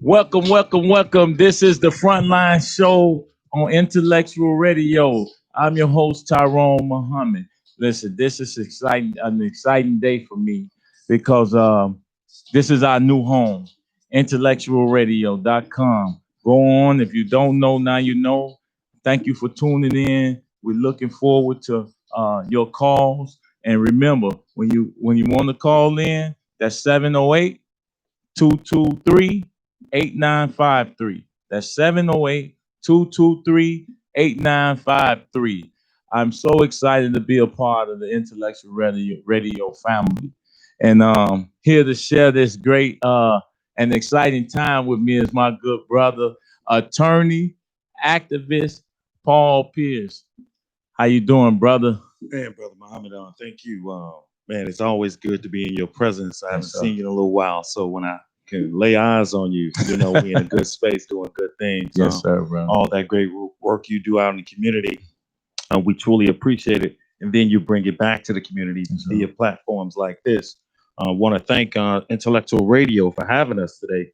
Welcome, welcome, welcome. This is the Frontline Show on Intellectual Radio. I'm your host, Tyrone Muhammad. Listen, this is an exciting day for me because this is our new home, IntellectualRadio.com. Go on. If you don't know, now you know. Thank you for tuning in. We're looking forward to your calls. And remember, when you want to call in, that's 708 223 8953. That's 708 223 8953. I'm so excited to be a part of the Intellectual Radio family. And here to share this great and exciting time with me is my good brother, attorney, activist, Paul Pierce. How you doing, brother? Man, Brother Muhammad, thank you. Man, it's always good to be in your presence. I haven't Yes, sir. seen you in a little while, so when I can lay eyes on you, we're in a good space doing good things. Yes, sir, bro. All that great work you do out in the community, we truly appreciate it. And then you bring it back to the community Yes, sir. via platforms like this. I want to thank Intellectual Radio for having us today.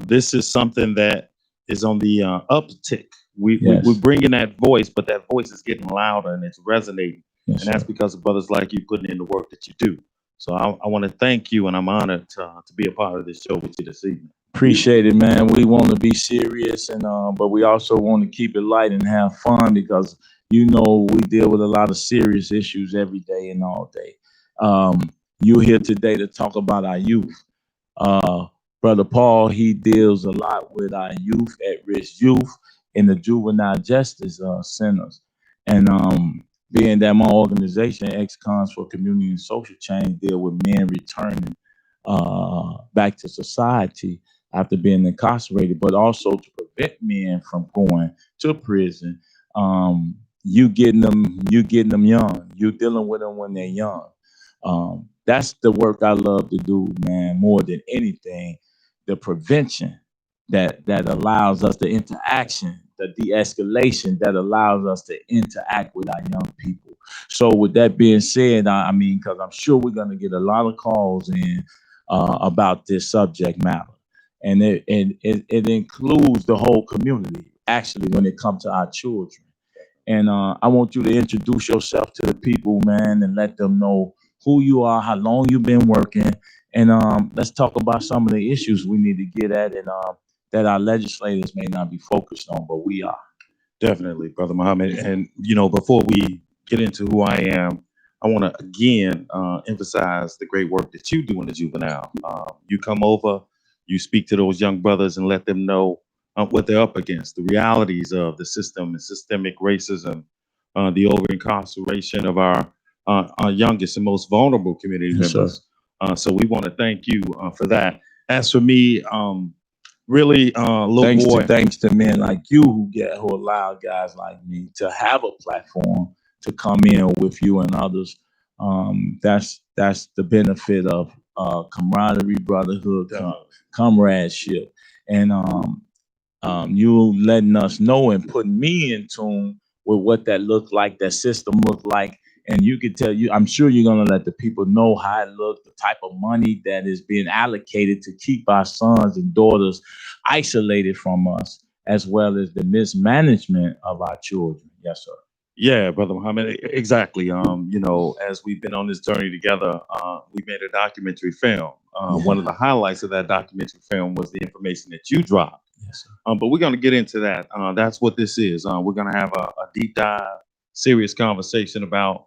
This is something that is on the uptick. Yes. We're bringing that voice, but that voice is getting louder and it's resonating. Yes, And that's sir. because of brothers like you putting in the work that you do. So I want to thank you, and I'm honored to be a part of this show with you this evening. Appreciate it, man. We want to be serious, and but we also want to keep it light and have fun because we deal with a lot of serious issues every day and all day. You're here today to talk about our youth. Brother Paul, he deals a lot with our youth, at-risk youth, in the juvenile justice centers, and being that my organization, Ex-Cons for Community and Social Change, deal with men returning back to society after being incarcerated, but also to prevent men from going to prison. You getting them young. You dealing with them when they're young. That's the work I love to do, man. More than anything, the prevention that allows us the interaction, the de-escalation that allows us to interact with our young people. So, with that being said, I mean, because I'm sure we're gonna get a lot of calls in about this subject matter. And it includes the whole community, actually, when it comes to our children. And I want you to introduce yourself to the people, man, and let them know who you are, how long you've been working. And let's talk about some of the issues we need to get at and that our legislators may not be focused on, but we are. Definitely, Brother Muhammad. And, before we get into who I am, I want to again emphasize the great work that you do in the juvenile. You come over, you speak to those young brothers and let them know what they're up against, the realities of the system and systemic racism, the over incarceration of our youngest and most vulnerable community Yes, sir. members. So we want to thank you for that. As for me, really, little boy. Thanks to men like you who allow guys like me to have a platform to come in with you and others. That's the benefit of camaraderie, brotherhood, comradeship, and you letting us know and putting me in tune with what that looked like, that system looked like. And you could I'm sure you're going to let the people know how it looked, the type of money that is being allocated to keep our sons and daughters isolated from us, as well as the mismanagement of our children. Yes, sir. Yeah, Brother Muhammad, exactly. As we've been on this journey together, we made a documentary film. One of the highlights of that documentary film was the information that you dropped. Yes, sir. But we're going to get into that. That's what this is. We're going to have a deep dive, serious conversation about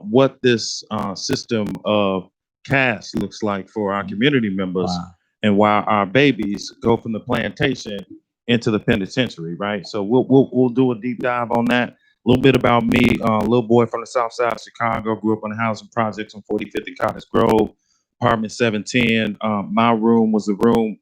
what this system of caste looks like for our community members. Wow. And why our babies go from the plantation into the penitentiary, right? So we'll do a deep dive on that. A little bit about me, little boy from the south side of Chicago, grew up on the housing projects on 45th and Cottage Grove, apartment 710. My room was the room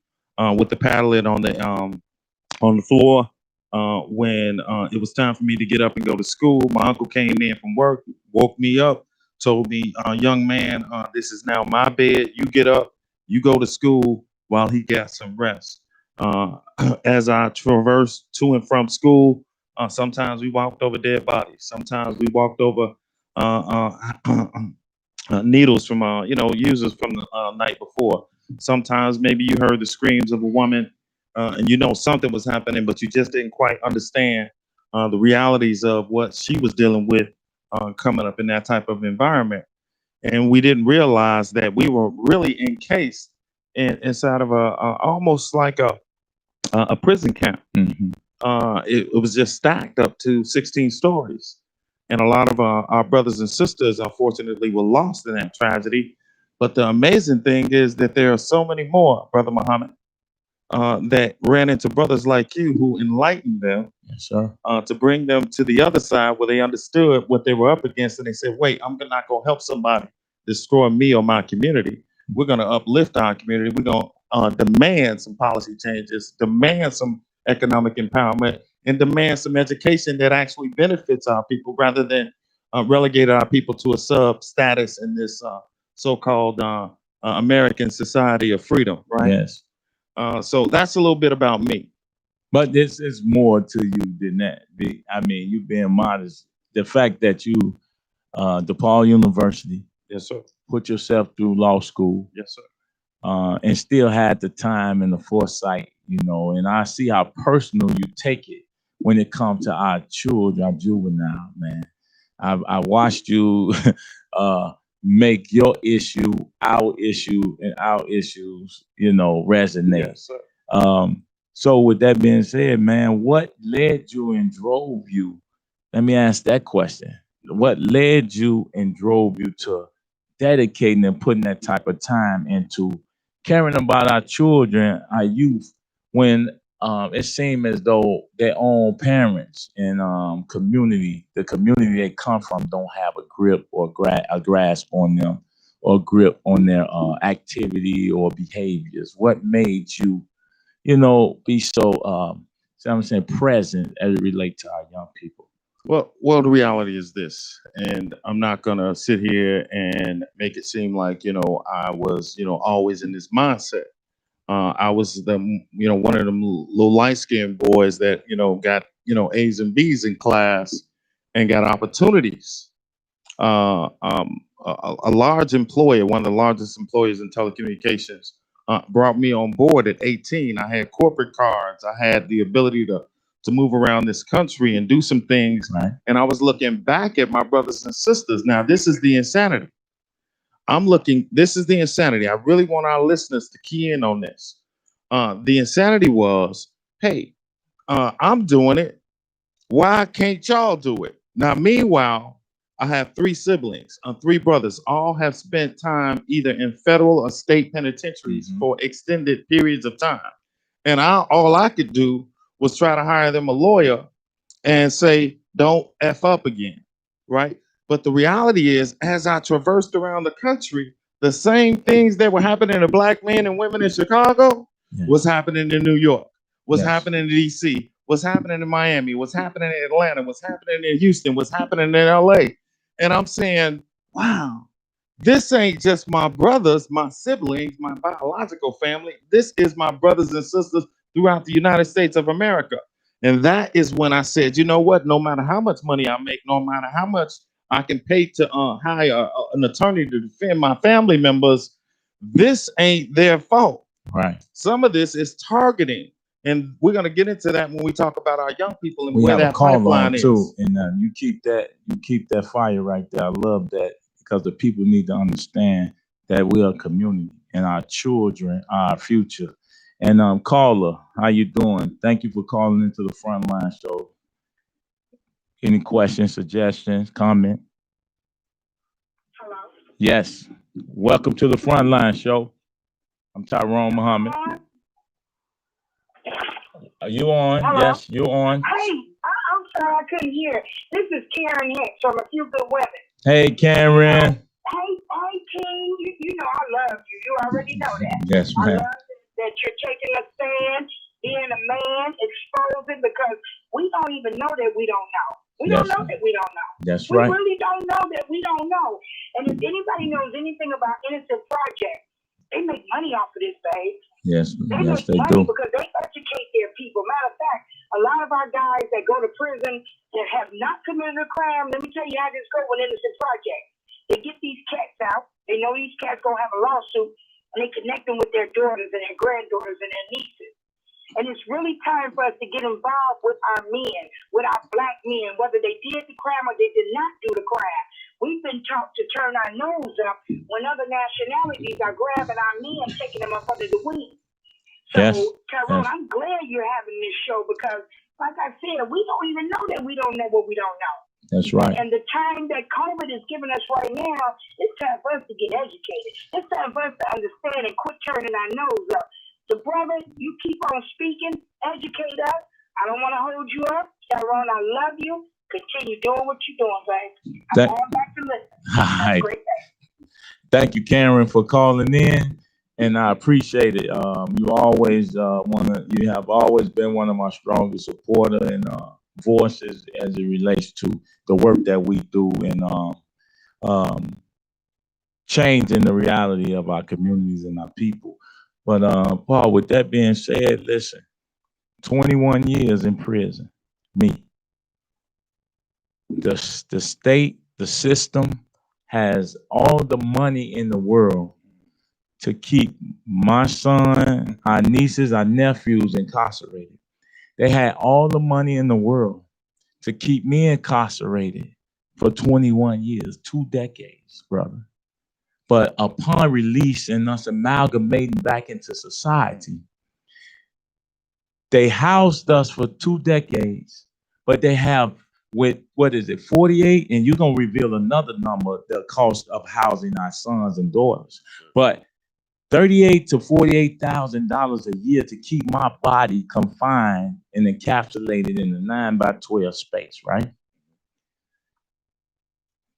with the paddling on the floor. When it was time for me to get up and go to school, my uncle came in from work, woke me up, told me, young man, this is now my bed. You get up, you go to school while he got some rest. As I traversed to and from school, sometimes we walked over dead bodies. Sometimes we walked over needles from, users from the night before. Sometimes maybe you heard the screams of a woman and you know something was happening, but you just didn't quite understand the realities of what she was dealing with coming up in that type of environment. And we didn't realize that we were really encased inside of a almost like a prison camp. Mm-hmm. It was just stacked up to 16 stories. And a lot of our brothers and sisters, unfortunately, were lost in that tragedy. But the amazing thing is that there are so many more, Brother Muhammad, that ran into brothers like you who enlightened them. Yes, sir. To bring them to the other side where they understood what they were up against. And they said, wait, I'm not going to help somebody destroy me or my community. We're going to uplift our community. We're going to demand some policy changes, demand some economic empowerment, and demand some education that actually benefits our people rather than relegate our people to a sub status in this so-called American society of freedom, right? Yes. So that's a little bit about me. But this is more to you than that. I mean, you being modest. The fact that you, DePaul University, Yes, sir. put yourself through law school, Yes, sir. and still had the time and the foresight, you know. And I see how personal you take it when it comes to our children, our juvenile, man. I watched you make your issue, our issue, and our issues, you know, resonate. Yes, sir. So with that being said, man, what led you and drove you? Let me ask that question. What led you and drove you to dedicating and putting that type of time into caring about our children, our youth, when it seemed as though their own parents and the community they come from, don't have a grip or a grasp on them or grip on their activity or behaviors? What made you, you know, be so I'm saying present as it relates to our young people? Well, the reality is this, and I'm not gonna sit here and make it seem like I was always in this mindset. I was one of them little light skinned boys that got A's and B's in class and got opportunities. A large employer, one of the largest employers in telecommunications, brought me on board at 18. I had corporate cards. I had the ability to move around this country and do some things. Right. And I was looking back at my brothers and sisters. Now, this is the insanity. This is the insanity. I really want our listeners to key in on this. The insanity was, hey, I'm doing it. Why can't y'all do it? Now, meanwhile, I have 3 siblings, 3 brothers, all have spent time either in federal or state penitentiaries for extended periods of time. And all I could do was try to hire them a lawyer and say, don't F up again, right? But the reality is, as I traversed around the country, the same things that were happening to black men and women in Chicago was happening in New York, was happening in DC, was happening in Miami, was happening in Atlanta, was happening in Houston, was happening in LA. And I'm saying, wow, this ain't just my brothers, my siblings, my biological family. This is my brothers and sisters throughout the United States of America. And that is when I said, you know what? No matter how much money I make, no matter how much I can pay to hire an attorney to defend my family members, this ain't their fault. Right. Some of this is targeting. And we're going to get into that when we talk about our young people and we where have that a call pipeline on is. too, and you keep that fire right there. I love that, because the people need to understand that we are a community and our children are our future. And caller, how you doing? Thank you for calling into the Frontline Show. Any questions, suggestions, comment? Hello. Yes. Welcome to the Frontline Show. I'm Tyrone Muhammad. Are you on? Hello? Yes, you're on. Hey, I'm sorry I couldn't hear. This is Karen Hicks from A Few Good Women. Hey, Karen. Hey, King. You know I love you. You already know that. Yes, I ma'am. love that you're taking a stand, being a man, exposing, because we don't even know that we don't know. We don't know that we don't know. That's we right. really don't know that we don't know. And if anybody knows anything about Innocent Project, they make money off of this, babe. Yes, They yes, make they money do. because they educate their people. Matter of fact, a lot of our guys that go to prison that have not committed a crime, let me tell you how this goes with Innocent Project. They get these cats out. They know these cats gonna have a lawsuit, and they connect them with their daughters and their granddaughters and their nieces. And it's really time for us to get involved with our men, with our black men, whether they did the crime or they did not do the crime. We've been taught to turn our nose up when other nationalities are grabbing our men, taking them up under the wing. So, Yes. Tyrone, Yes. I'm glad you're having this show because, like I said, we don't even know that we don't know what we don't know. That's right. And the time that COVID is giving us right now, it's time for us to get educated. It's time for us to understand and quit turning our nose up. So, brother, you keep on speaking, educate us. I don't want to hold you up. Tyrone, I love you. Continue doing what you're doing, babe. I'm going back to listen. Have a great day. Thank you, Karen, for calling in, and I appreciate it. You always you have always been one of my strongest supporter and voices as it relates to the work that we do in changing the reality of our communities and our people. But Paul, with that being said, listen, 21 years in prison, me. The state, the system has all the money in the world to keep my son, our nieces, our nephews incarcerated. They had all the money in the world to keep me incarcerated for 21 years, 2 decades, brother. But upon release and us amalgamating back into society, they housed us for 2 decades, but they have, with, 48? And you're going to reveal another number, the cost of housing our sons and daughters. But $38,000 to $48,000 a year to keep my body confined and encapsulated in a 9x12 space, right?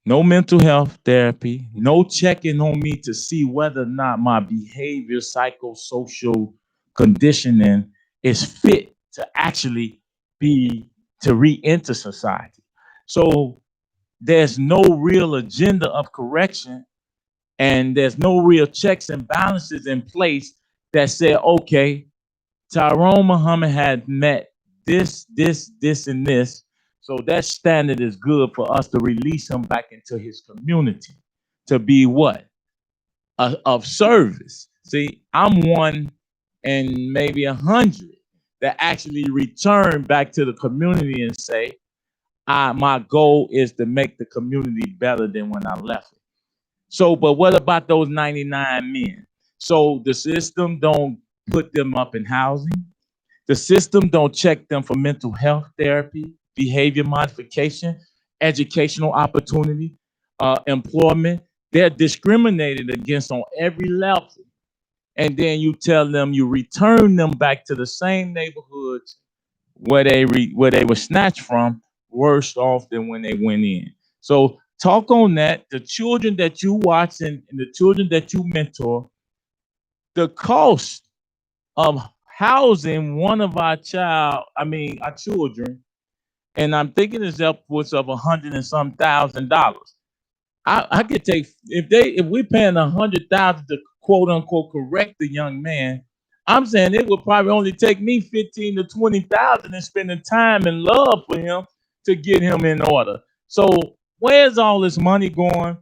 No mental health therapy, no checking on me to see whether or not my behavior, psychosocial conditioning is fit to actually to re-enter society. So there's no real agenda of correction, and there's no real checks and balances in place that say, okay, Tyrone Muhammad had met this, and this. So that standard is good for us to release him back into his community to be what? Of service. See, I'm one and maybe 100 that actually return back to the community and say, my goal is to make the community better than when I left it. So, but what about those 99 men? So the system don't put them up in housing. The system don't check them for mental health therapy, behavior modification, educational opportunity, employment. They're discriminated against on every level. And then you tell them you return them back to the same neighborhoods where they were snatched from, worse off than when they went in. So talk on that. The children that you watch and the children that you mentor, the cost of housing one of our children, and I'm thinking it's upwards of $100 and some thousand. I could take if we're paying $100,000 to quote unquote correct the young man. I'm saying it would probably only take me $15,000 to $20,000 and spending time and love for him to get him in order. So where's all this money going?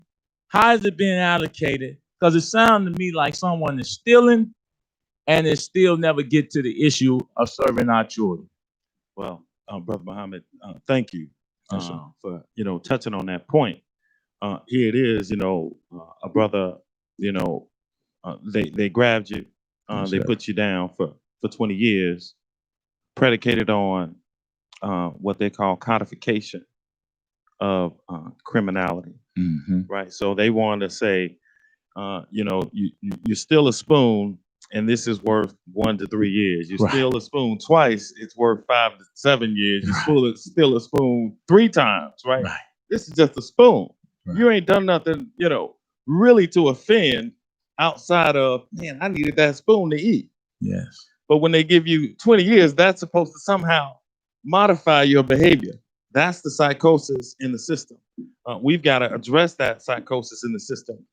How is it being allocated? Because it sounds to me like someone is stealing, and it still never get to the issue of serving our children. Well, Brother Muhammad, thank you for touching on that point. Here it is, a brother, they grabbed you, they put you down for 20 years, predicated on what they call codification of criminality, right? So they want to say, you're still a spoon, and this is worth 1 to 3 years. You steal a spoon twice, it's worth 5 to 7 years. You steal a spoon 3 times, right? This is just a spoon. You ain't done nothing, really to offend outside of, man, I needed that spoon to eat. Yes. But when they give you 20 years, that's supposed to somehow modify your behavior. That's the psychosis in the system. We've got to address that psychosis in the system.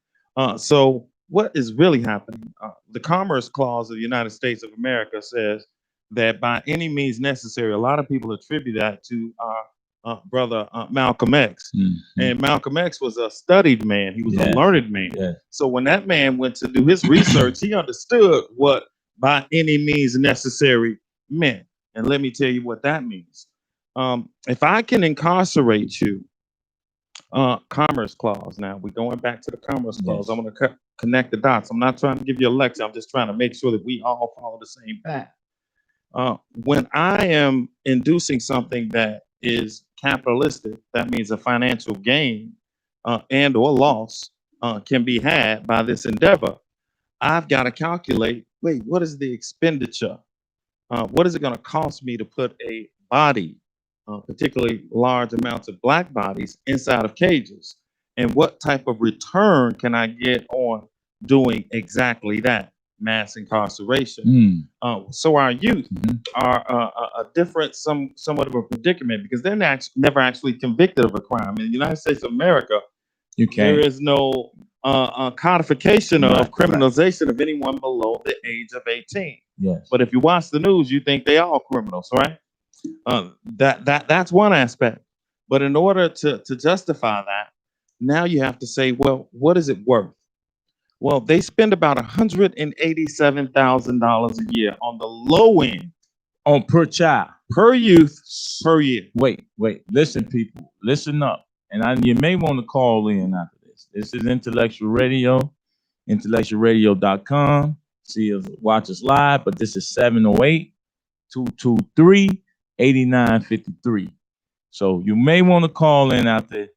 So what is really happening? The Commerce Clause of the United States of America says that by any means necessary, a lot of people attribute that to brother Malcolm X. And Malcolm X was a studied man. He was a learned man. So when that man went to do his research, he understood what by any means necessary meant. And let me tell you what that means. If I can incarcerate you, Commerce Clause. Now we're going back to the Commerce Clause. Yes. I'm going to connect the dots. I'm not trying to give you a lecture. I'm just trying to make sure that we all follow the same path. When I am inducing something that is capitalistic, that means a financial gain and or loss can be had by this endeavor. I've got to calculate, wait, what is the expenditure? What is it going to cost me to put a body, particularly large amounts of black bodies, inside of cages? And what type of return can I get on doing exactly that, mass incarceration? So our youth are a different, somewhat of a predicament because they're never actually convicted of a crime. In the United States of America, there is no codification of criminalization of anyone below the age of 18. Yes. But if you watch the news, you think they are criminals, right? That's one aspect. But in order to justify that, now you have to say, well, what is it worth? Well, they spend about $187,000 a year on the low end, on per child, per youth, per year. Wait. Listen, people, listen up. And you may want to call in after this. This is Intellectual Radio, IntellectualRadio.com. See us, watch us live, but this is 708-223-8953. So you may want to call in after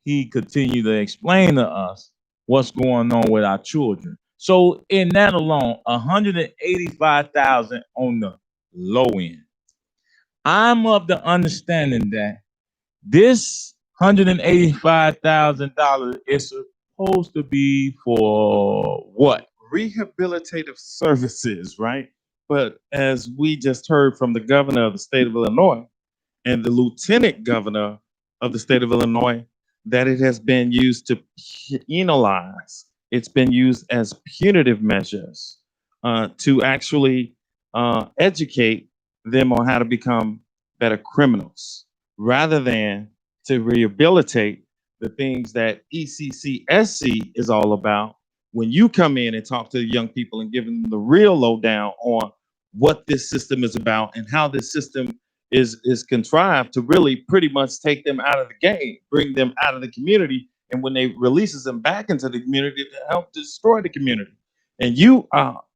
he continue to explain to us what's going on with our children. So in that alone, 185,000 on the low end. I'm of the understanding that this $185,000 is supposed to be for what? Rehabilitative services, right? But as we just heard from the governor of the state of Illinois and the lieutenant governor of the state of Illinois, that it has been used to penalize. It's been used as punitive measures to actually educate them on how to become better criminals, rather than to rehabilitate the things that ECCSC is all about. When you come in and talk to the young people and give them the real lowdown on what this system is about and how this system is contrived to really pretty much take them out of the game, bring them out of the community, and when they releases them back into the community to help destroy the community. And you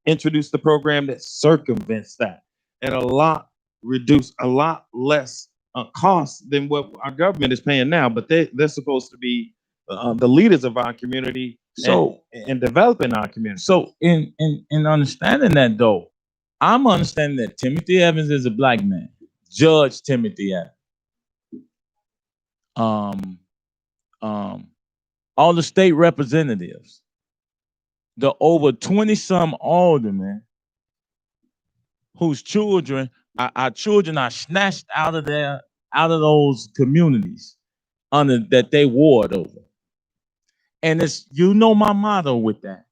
introduce the program that circumvents that at a lot less cost than what our government is paying now. But they're supposed to be the leaders of our community, and developing our community. So in understanding that, though, I'm understanding that Timothy Evans is a black man. Judge Timothy Evans. All the state representatives, the over 20-some aldermen whose children, our children are snatched out of those communities under that they ward over. And it's, my motto with that.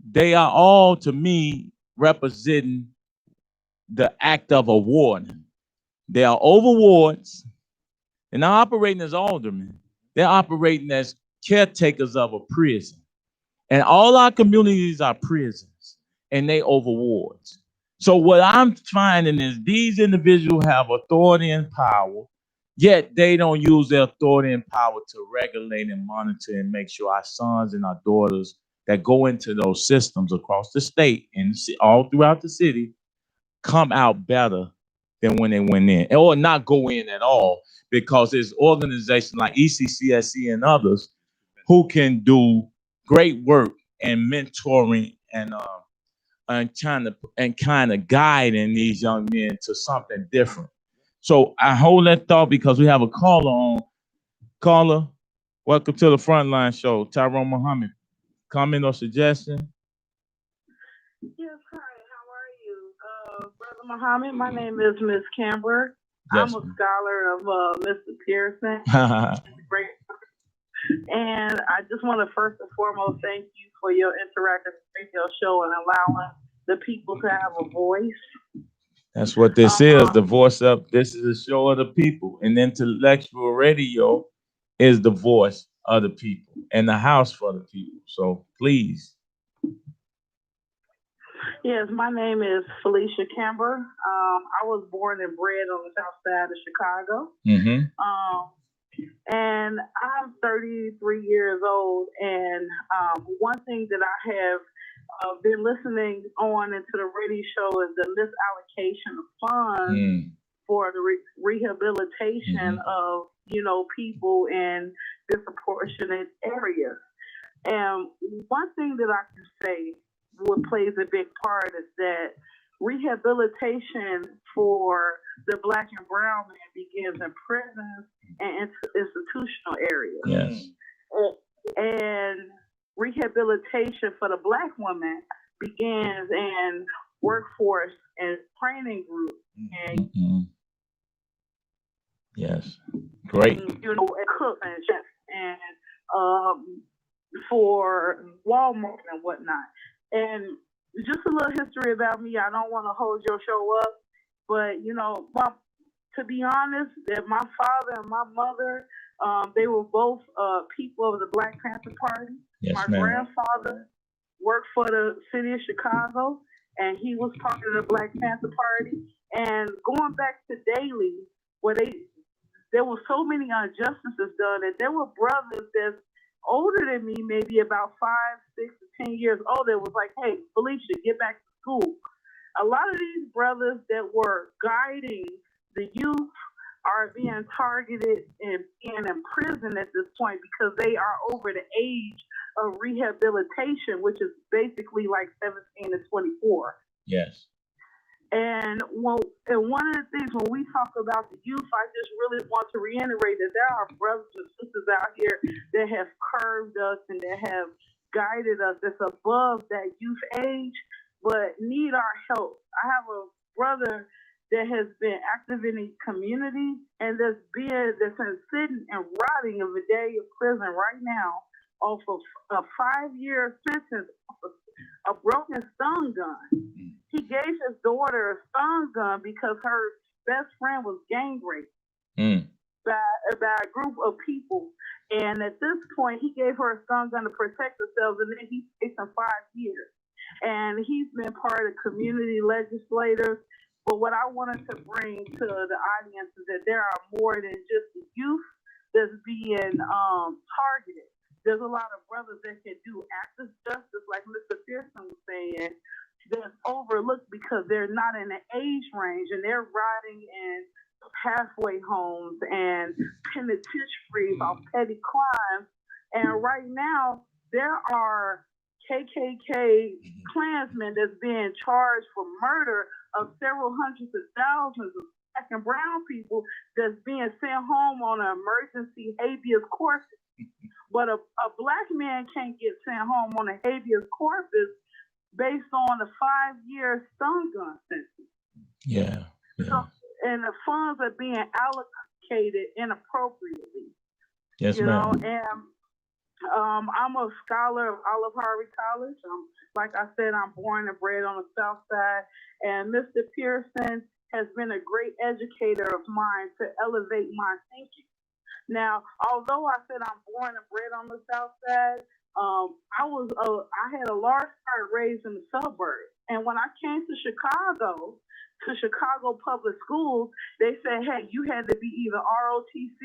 They are all, to me, representing the act of a warden. They are over wards. They're not operating as aldermen. They're operating as caretakers of a prison. And all our communities are prisons, and they over wards. So what I'm finding is these individuals have authority and power, yet they don't use their authority and power to regulate and monitor and make sure our sons and our daughters that go into those systems across the state and all throughout the city come out better than when they went in, or not go in at all, because there's organizations like ECCSC and others who can do great work and mentoring and kind of guiding these young men to something different. So I hold that thought because we have a caller on. Caller, welcome to the Frontline Show. Tyrone Muhammad, comment or suggestion? Yes, hi. How are you, Brother Muhammad? My name is Miss Camber. Yes, I'm a scholar of Mr. Pearson. And I just want to first and foremost thank you for your interactive radio show and allowing the people to have a voice. That's what this is, the voice of, this is a show of the people. And Intellectual Radio is the voice of the people and the house for the people. So please. Yes, my name is Felicia Camber. I was born and bred on the south side of Chicago. Mm-hmm. And I'm 33 years old. And one thing that I have been listening on into the radio show is the misallocation of funds for the rehabilitation of, people in disproportionate areas. And one thing that I can say what plays a big part is that rehabilitation for the Black and brown man begins in prisons and institutional areas. Yes. And rehabilitation for the Black woman begins in workforce and training groups. And yes, great. And cook and chef and for Walmart and whatnot. And just a little history about me. I don't want to hold your show up, but to be honest, that my father and my mother, they were both people of the Black Panther Party. Yes, my ma'am. grandfather worked for the city of Chicago, and he was part of the Black Panther Party. And going back to Daly, where there were so many injustices done, that there were brothers that's older than me, maybe about 5, 6, or 10 years old, that was like, hey, Felicia, get back to school. A lot of these brothers that were guiding the youth are being targeted and being in prison at this point because they are over the age of rehabilitation, which is basically like 17 to 24. Yes. And one of the things when we talk about the youth, I just really want to reiterate that there are brothers and sisters out here that have curved us and that have guided us that's above that youth age, but need our help. I have a brother that has been active in the community and that's been sitting and rotting of a day of prison right now off of a 5-year sentence off of a broken stun gun. He gave his daughter a stun gun because her best friend was gang raped by a group of people. And at this point, he gave her a stun gun to protect herself, and then he's facing 5 years. And he's been part of community legislators. But what I wanted to bring to the audience is that there are more than just the youth that's being targeted. There's a lot of brothers that can do active justice, like Mr. Pearson was saying, that's overlooked because they're not in the age range and they're riding in halfway homes and penitentiaries off petty crimes. And right now, there are KKK Klansmen that's being charged for murder of several hundreds of thousands of Black and brown people that's being sent home on an emergency habeas corpus. But a Black man can't get sent home on a habeas corpus based on a 5-year stun gun sentence. Yeah. So, and the funds are being allocated inappropriately. Yes, ma'am. And I'm a scholar of Olive Harvey College. Like I said, I'm born and bred on the South Side. And Mr. Pearson has been a great educator of mine to elevate my thinking. Now, although I said I'm born and bred on the South Side, I had a large part raised in the suburbs. And when I came to Chicago public schools, they said, hey, you had to be either ROTC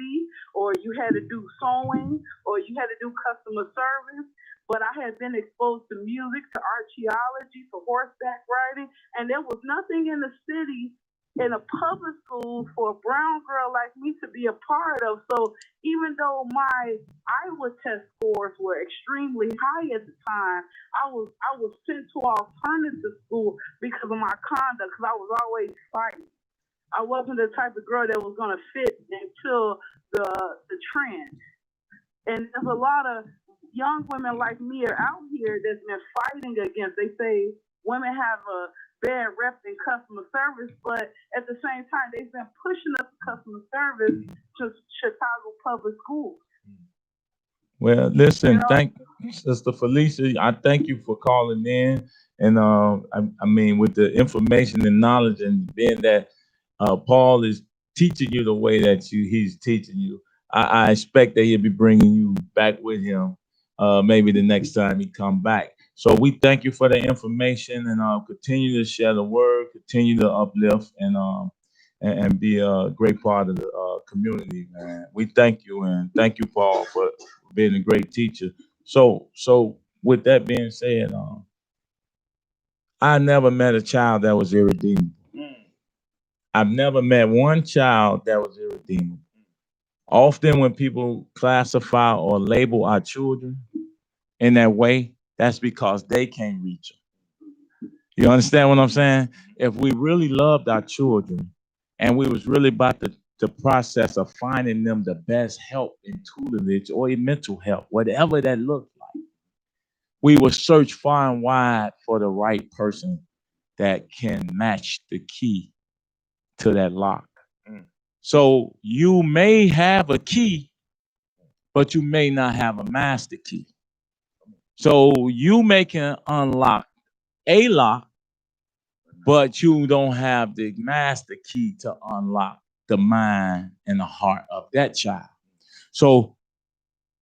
or you had to do sewing or you had to do customer service. But I had been exposed to music, to archaeology, to horseback riding, and there was nothing in the city in a public school for a brown girl like me to be a part of. So even though my Iowa test scores were extremely high at the time, I was sent to alternative school because of my conduct, because I was always fighting. I wasn't the type of girl that was going to fit into the trend. And there's a lot of young women like me are out here that's been fighting against. They say women have a bad rep in customer service, but at the same time, they've been pushing up customer service to Chicago public schools. Well, listen, thank Sister Felicia. I thank you for calling in. And I mean, with the information and knowledge and being that Paul is teaching you the way that he's teaching you, I expect that he'll be bringing you back with him maybe the next time he come back. So we thank you for the information and continue to share the word, continue to uplift and be a great part of the community, man. We thank you and thank you, Paul, for being a great teacher. So with that being said, I never met a child that was irredeemable. I've never met one child that was irredeemable. Often when people classify or label our children in that way, that's because they can't reach them. You understand what I'm saying? If we really loved our children and we was really about the process of finding them the best help in tutelage or in mental health, whatever that looked like, we would search far and wide for the right person that can match the key to that lock. So you may have a key, but you may not have a master key. So you can unlock a lock, but you don't have the master key to unlock the mind and the heart of that child. So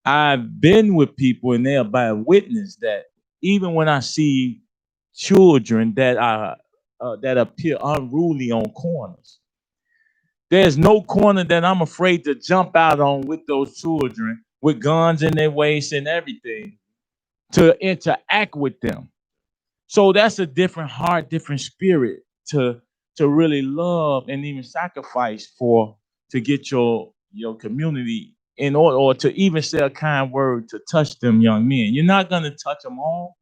I've been with people and they're by witness that even when I see children that are that appear unruly on corners, there's no corner that I'm afraid to jump out on with those children with guns in their waist and everything to interact with them. So that's a different heart, different spirit to really love and even sacrifice for to get your community in order, or to even say a kind word to touch them young men. You're not gonna touch them all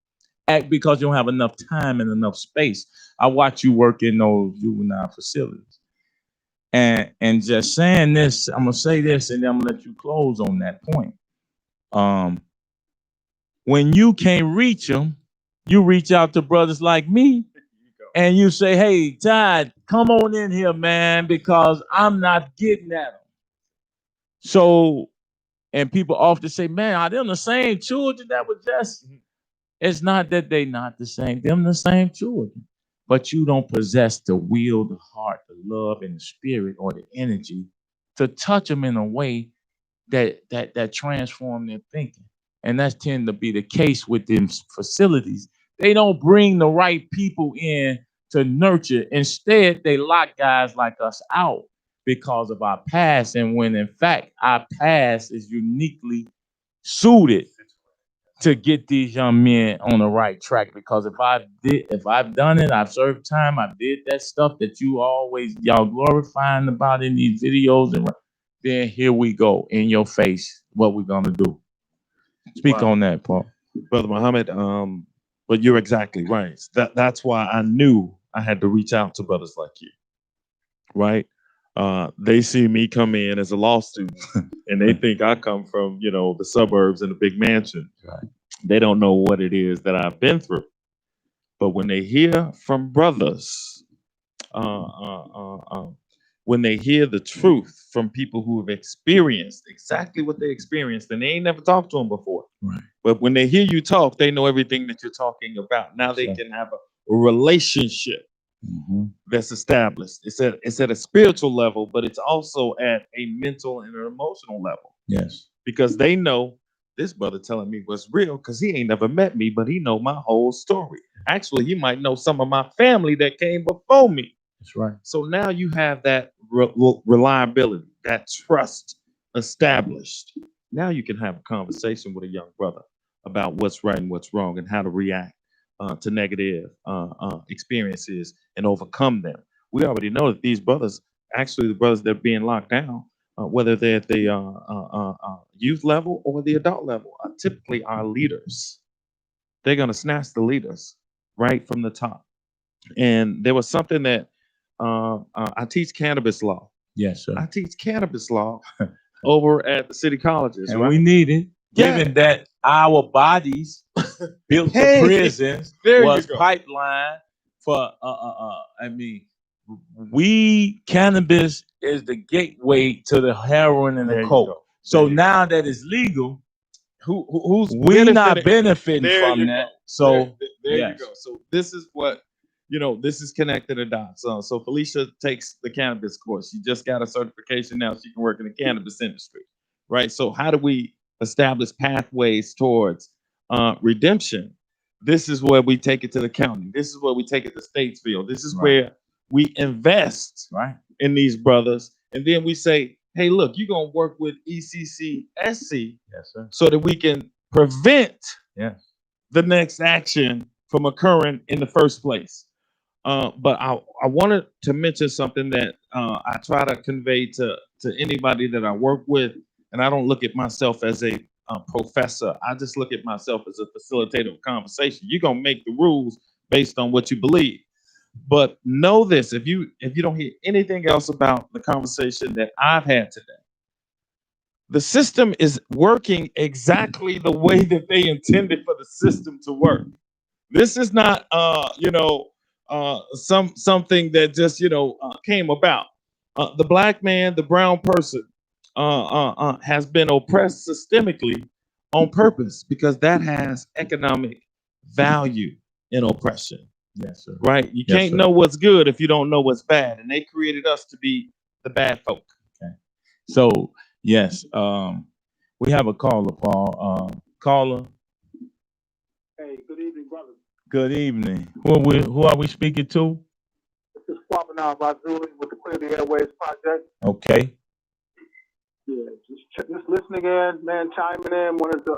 because you don't have enough time and enough space. I watch you work in those juvenile facilities. And just saying this, I'm gonna say this, and then I'm gonna let you close on that point. When you can't reach them, you reach out to brothers like me, and you say, "Hey, Todd, come on in here, man, because I'm not getting at them." So, and people often say, "Man, are them the same children that were just?" It's not that they not the same; them the same children. But you don't possess the will, the heart, the love, and the spirit or the energy to touch them in a way that transform their thinking. And that's tend to be the case with them facilities. They don't bring the right people in to nurture. Instead, they lock guys like us out because of our past. And when in fact our past is uniquely suited to get these young men on the right track. Because if I've done it, I've served time, I did that stuff that y'all glorifying about in these videos, and then here we go in your face. What we're gonna do? Speak on that, Paul. Brother Muhammad. But you're exactly right. That's why I knew I had to reach out to brothers like you. Right? They see me come in as a law student and they think I come from, the suburbs and a big mansion. Right. They don't know what it is that I've been through. But when they hear from brothers, when they hear the truth from people who have experienced exactly what they experienced, and they ain't never talked to them before. Right. But when they hear you talk, they know everything that you're talking about. Now they can have a relationship that's established. It's at a spiritual level, but it's also at a mental and an emotional level. Yes. Because they know this brother telling me what's real because he ain't never met me, but he know my whole story. Actually, he might know some of my family that came before me. That's right. So now you have that reliability, that trust established. Now you can have a conversation with a young brother about what's right and what's wrong and how to react to negative experiences and overcome them. We already know that these brothers, actually the brothers that are being locked down, whether they're at the youth level or the adult level, are typically our leaders. They're going to snatch the leaders right from the top. And there was something that I teach cannabis law. Yes, sir. I teach cannabis law over at the city colleges. And right? we need it, given that our bodies built for prisons was pipeline for cannabis is the gateway to the heroin and the coke. So now that it's legal, who's we not benefiting from that. So there you go. So this is what this is connected the dots. So Felicia takes the cannabis course. She just got a certification now. She can work in the cannabis industry, right? So how do we establish pathways towards redemption? This is where we take it to the county. This is where we take it to Statesville. This is where we invest in these brothers. And then we say, hey, look, you're going to work with ECCSC so that we can prevent the next action from occurring in the first place. But I wanted to mention something that I try to convey to anybody that I work with. And I don't look at myself as a professor. I just look at myself as a facilitator of conversation. You're going to make the rules based on what you believe. But know this, if you don't hear anything else about the conversation that I've had today, the system is working exactly the way that they intended for the system to work. This is not, something that just, came about. The black man, the brown person, has been oppressed systemically on purpose because that has economic value in oppression. Yes, sir. Right? You can't know what's good if you don't know what's bad. And they created us to be the bad folk. Okay. So, yes, we have a caller, Paul. Caller. Hey, good evening, brother. Good evening. Who are we speaking to? This is Swapana Razuli with the Clear the Airways Project. Okay. Yeah, just listening in, man, chiming in. Wanted to,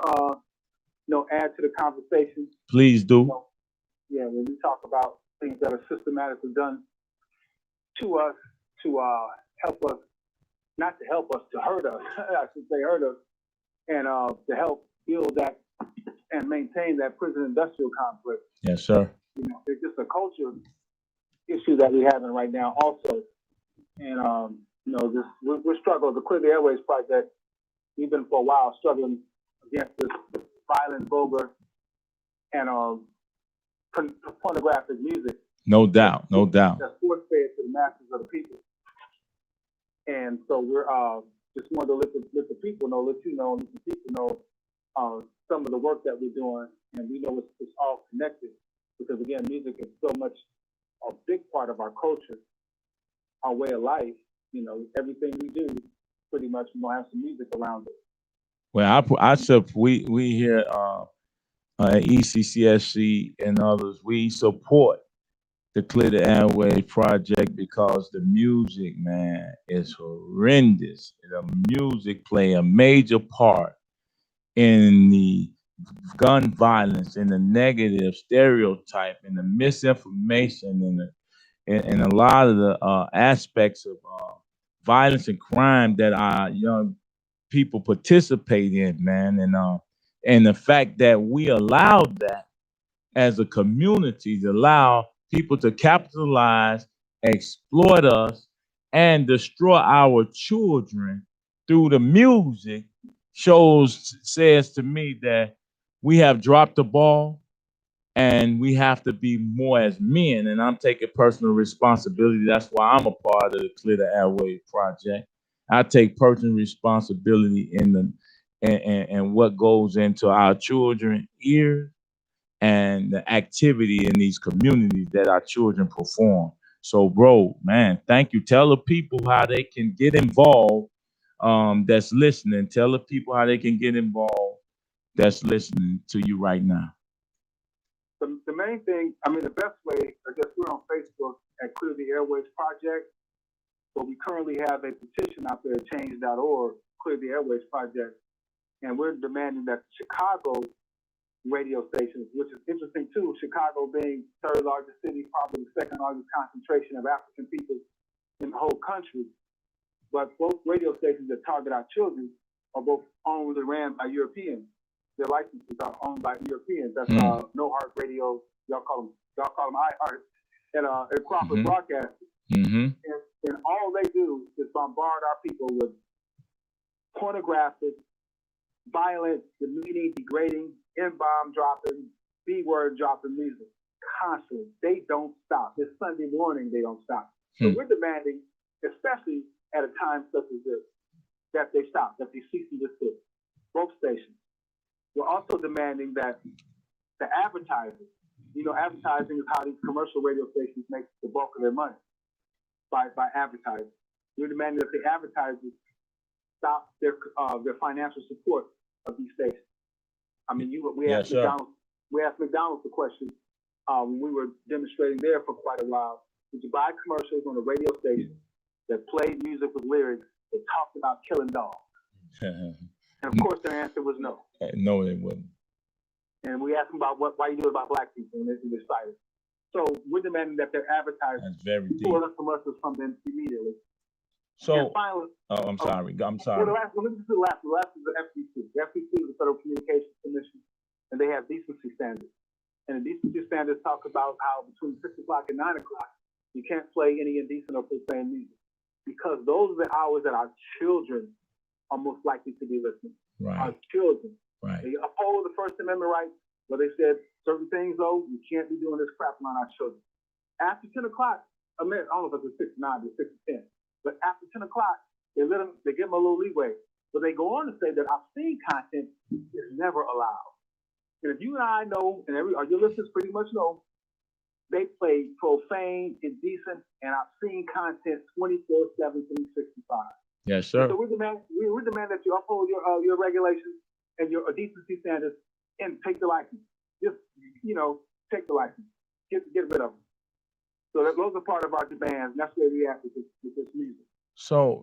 add to the conversation. Please do. When we talk about things that are systematically done to us to help us, not to help us, to hurt us. I should say hurt us, and to help build that and maintain that prison industrial complex. Yes, sir. It's just a culture issue that we're having right now also. And, we're struggling. The Clear the Airways Project, we've been for a while struggling against this violent, vulgar, and pornographic music. No doubt. That's force-fed to the masses of the people. And so we're just wanted to let the people know, let the people know some of the work that we're doing, and we know it's all connected because again, music is so much a big part of our culture, our way of life. Everything we do, pretty much, we gonna have some music around it. Well, we here at ECCSC and others, we support the Clear the Airway Project because the music, man, is horrendous. The music play a major part in the gun violence, in the negative stereotype, in the misinformation, and a lot of the aspects of violence and crime that our young people participate in, man. And the fact that we allowed that as a community to allow people to capitalize, exploit us, and destroy our children through the music says to me that we have dropped the ball and we have to be more as men. And I'm taking personal responsibility. That's why I'm a part of the Clear the Airway Project. I take personal responsibility in what goes into our children's ears and the activity in these communities that our children perform. So, bro, man, thank you. Tell the people how they can get involved. That's listening. Tell the people how they can get involved. That's listening to you right now. The main thing, the best way, I guess we're on Facebook at Clear the Airways Project, but we currently have a petition out there at change.org, Clear the Airways Project, and we're demanding that Chicago radio stations, which is interesting too, Chicago being third largest city, probably the second largest concentration of African people in the whole country, but both radio stations that target our children are both owned and ran by Europeans. Their licenses are owned by Europeans. That's No Heart Radio. Y'all call them iHeart, and Crawford Broadcasting. Mm-hmm. And all they do is bombard our people with pornographic, violent, demeaning, degrading, N-bomb dropping, B-word dropping music constantly. They don't stop. This Sunday morning, they don't stop. So we're demanding, especially at a time such as this, that they stop, that they cease and desist. Both stations. We're also demanding that the advertisers, advertising is how these commercial radio stations make the bulk of their money by advertising. We're demanding that the advertisers stop their financial support of these stations. We asked McDonald's We asked McDonald's the question when we were demonstrating there for quite a while. Did you buy commercials on a radio station that played music with lyrics that talked about killing dogs? And of course, their answer was no. No, they wouldn't. And we asked them about why you do it about black people, and they decided. So we're demanding that their advertising pull us from us or something immediately. So, and finally, I'm sorry. Well, the last is the FCC. The FCC is the Federal Communications Commission, and they have decency standards. And the decency standards talk about how between 6 o'clock and 9 o'clock, you can't play any indecent or profane music, because those are the hours that our children are most likely to be listening. Right. Our children. Right. They uphold the First Amendment rights, where they said certain things, though, you can't be doing this crap around our children. After 10 o'clock, I don't know if it's 6 to 9 or 6 to 10, but after 10 o'clock, they give them a little leeway. But they go on to say that obscene content is never allowed. And if you and I know, and your listeners pretty much know, they play profane, indecent, and obscene content 24/7, 365. Yes, sir. So we demand that you uphold your regulations and your decency standards and take the license. Just, take the license. Get rid of them. So those are part of our demands, and that's where we at with this music. So,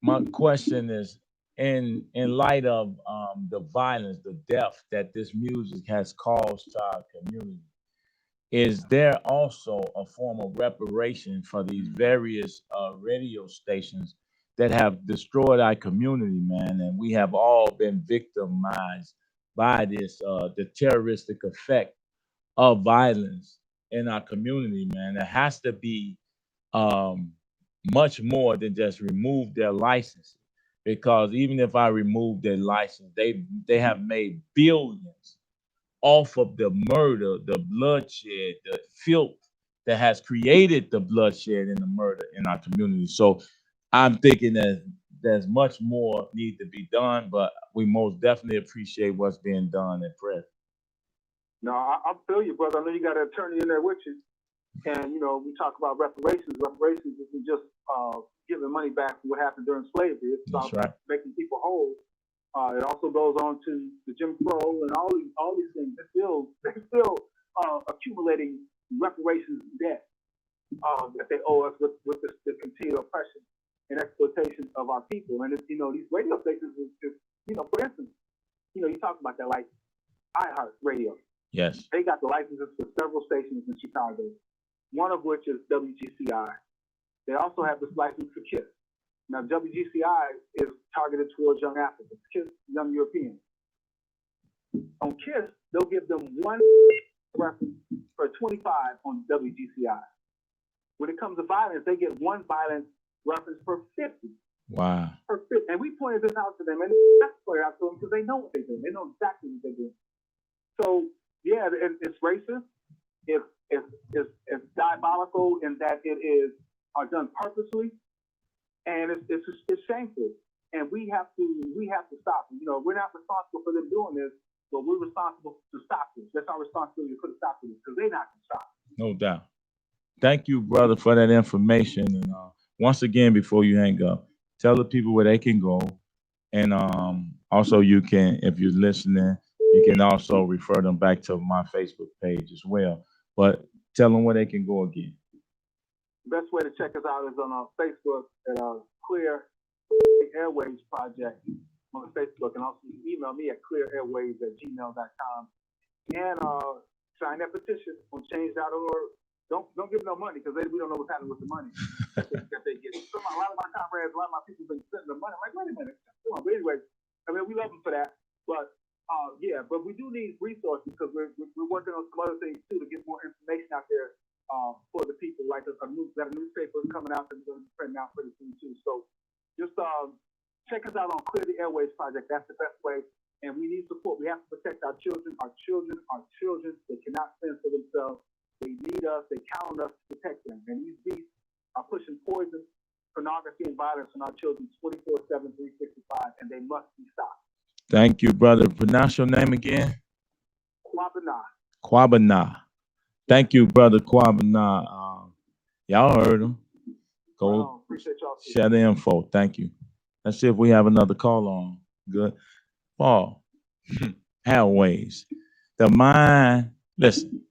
my question is, in light of the violence, the death that this music has caused to our community, is there also a form of reparation for these various radio stations that have destroyed our community, man? And we have all been victimized by this, the terroristic effect of violence in our community, man. There has to be much more than just remove their licenses, because even if I remove their license, they have made billions off of the murder, the bloodshed, the filth that has created the bloodshed and the murder in our community. So I'm thinking that there's much more need to be done, but we most definitely appreciate what's being done at present. No, I feel you, brother. I know you got an attorney in there with you. And, we talk about reparations. Reparations isn't just giving money back for what happened during slavery. It's about making people whole. It also goes on to the Jim Crow and all these things. They're still accumulating reparations debt that they owe us with the continued oppression and exploitation of our people. And these radio stations is for instance, you talk about that, like iHeartRadio. Yes. They got the licenses for several stations in Chicago, one of which is WGCI. They also have this license for KISS. Now, WGCI is targeted towards young Africans, KISS, young Europeans. On KISS, they'll give them one reference for 25 on WGCI. When it comes to violence, they get one violence reference per 50. Wow. Per 50. And we pointed this out to them, and that's pointed out to them because they know what they're doing. They know exactly what they're doing. So, yeah, it's racist. It's diabolical in that it is done purposely, and it's shameful. And we have to stop it. We're not responsible for them doing this, but we're responsible to stop this. That's our responsibility to put a stop to this, because they're not going to stop. No doubt. Thank you, brother, for that information. And once again, before you hang up, tell the people where they can go. And also, you can, if you're listening, you can also refer them back to my Facebook page as well. But tell them where they can go again. The best way to check us out is on our Facebook at Clear Airways Project on Facebook, and also you can email me at clearairways@gmail.com and sign that petition on change.org. Don't give no money, because we don't know what's happening with the money that they get. A lot of my comrades, a lot of my people have been sending the money. I'm like, wait a minute, come on. But anyway, we love them for that. But but we do need resources, because we're working on some other things too to get more information out there for the people. Like a newspaper coming out that we're going to be printing out pretty soon too. So just check us out on Clear the Airways Project. That's the best way. And we need support. We have to protect our children. Our children. They cannot fend for themselves. They need us. They count on us to protect them. And these beasts are pushing poison, pornography, and violence on our children 24/7, 365, and they must be stopped. Thank you, brother. Pronounce your name again. Kwabena. Thank you, brother Kwabena. Y'all heard him. Go appreciate y'all. Share the info. Thank you. Let's see if we have another call on. Good. Paul. Airways. The mind, listen,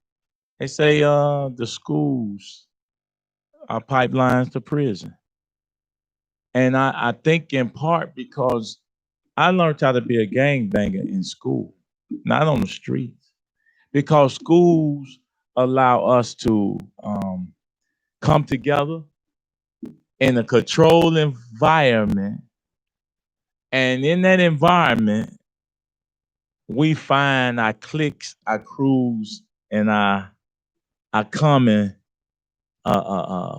they say the schools are pipelines to prison. And I think in part because I learned how to be a gangbanger in school, not on the streets, because schools allow us to come together in a controlled environment. And in that environment, we find our cliques, our crews, and our common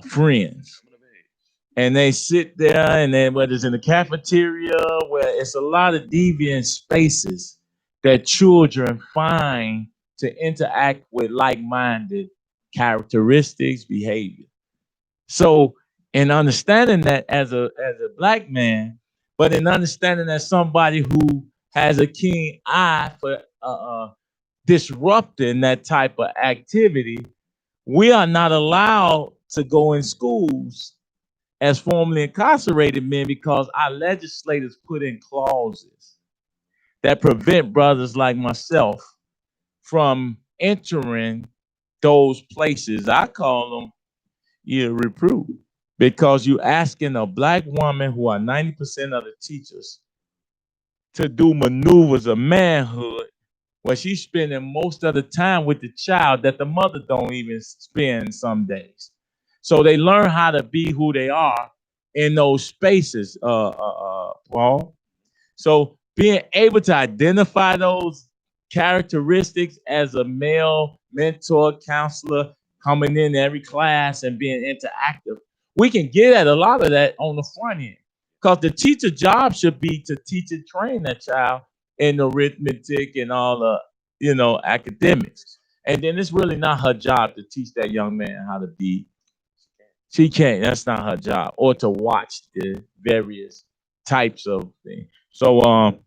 friends. And they sit there, and then whether it's in the cafeteria, where it's a lot of deviant spaces that children find to interact with like-minded characteristics, behavior. So, in understanding that as a black man, but in understanding that somebody who has a keen eye for disrupting that type of activity, we are not allowed to go in schools as formerly incarcerated men because our legislators put in clauses that prevent brothers like myself from entering those places. I call them irreproof because you're asking a black woman who are 90% of the teachers to do maneuvers of manhood where she's spending most of the time with the child that the mother don't even spend some days. So they learn how to be who they are in those spaces, Paul. So being able to identify those characteristics as a male mentor, counselor, coming in every class and being interactive, we can get at a lot of that on the front end. Because the teacher job should be to teach and train that child in arithmetic and all the, academics. And then it's really not her job to teach that young man how to be. She can't. That's not her job. Or to watch the various types of things. So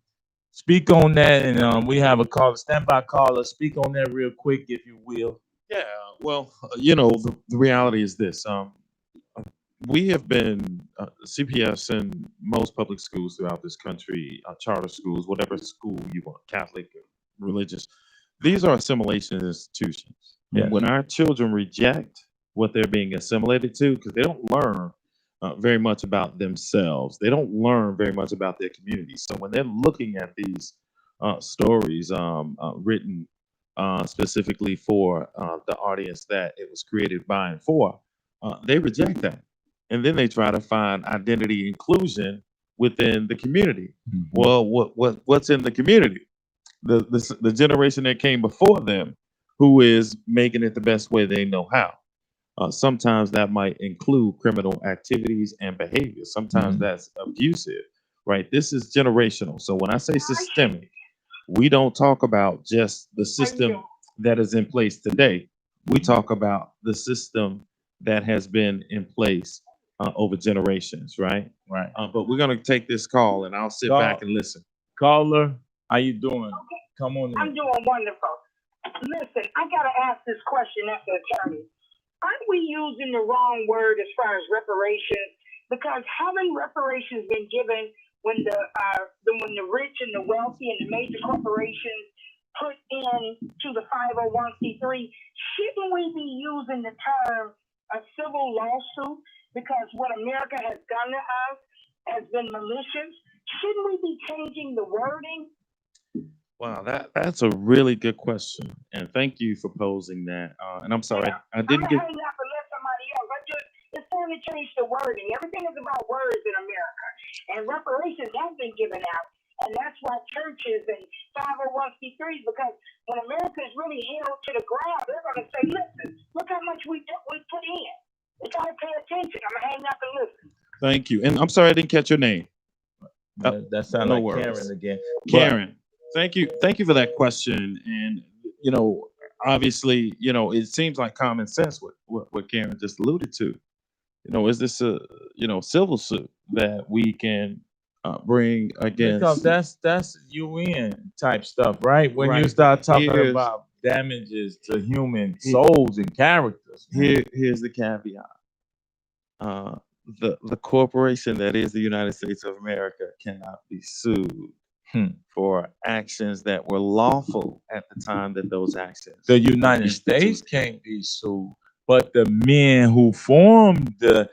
speak on that, and we have a caller, standby caller. Speak on that real quick, if you will. Yeah, well, the reality is this. We have been CPS in most public schools throughout this country, charter schools, whatever school you want, Catholic, religious. These are assimilation institutions. Yeah. When our children reject what they're being assimilated to, because they don't learn very much about themselves, they don't learn very much about their community. So when they're looking at these stories written specifically for the audience that it was created by and for, they reject that. And then they try to find identity inclusion within the community. Mhm. Well, what's in the community? The generation that came before them, who is making it the best way they know how. Sometimes that might include criminal activities and behavior. Sometimes that's abusive, right? This is generational. So when I say systemic, we don't talk about just the system that is in place today. We talk about the system that has been in place over generations, right? Right. But we're gonna take this call, and I'll sit back and listen. Caller, how you doing? Okay. Come on in. I'm doing wonderful. Listen, I gotta ask this question as an attorney. Aren't we using the wrong word as far as reparations? Because haven't reparations been given when the rich and the wealthy and the major corporations put in to the 501c3? Shouldn't we be using the term a civil lawsuit? Because what America has done to us has been malicious. Shouldn't we be changing the wording? Wow, that's a really good question, and thank you for posing that. And I'm sorry, I didn't get. I'm hang up and let somebody else. It's time to change the wording. Everything is about words in America, and reparations have been given out, and that's why churches and 501c3s, because when America is really held to the ground, they're going to say, "Listen, look how much we put in. We got to pay attention." I'm gonna hang up and listen. Thank you, and I'm sorry I didn't catch your name. That sounds no like worries. Karen again. Karen, thank you for that question. And obviously, it seems like common sense what Karen just alluded to. Is this a civil suit that we can bring against? Because that's UN type stuff, right? When you Right. start talking Here's- about damages to human souls and characters. Here's the caveat. The corporation that is the United States of America cannot be sued for actions that were lawful at the time that those actions. The United States can't be sued, but the men who formed the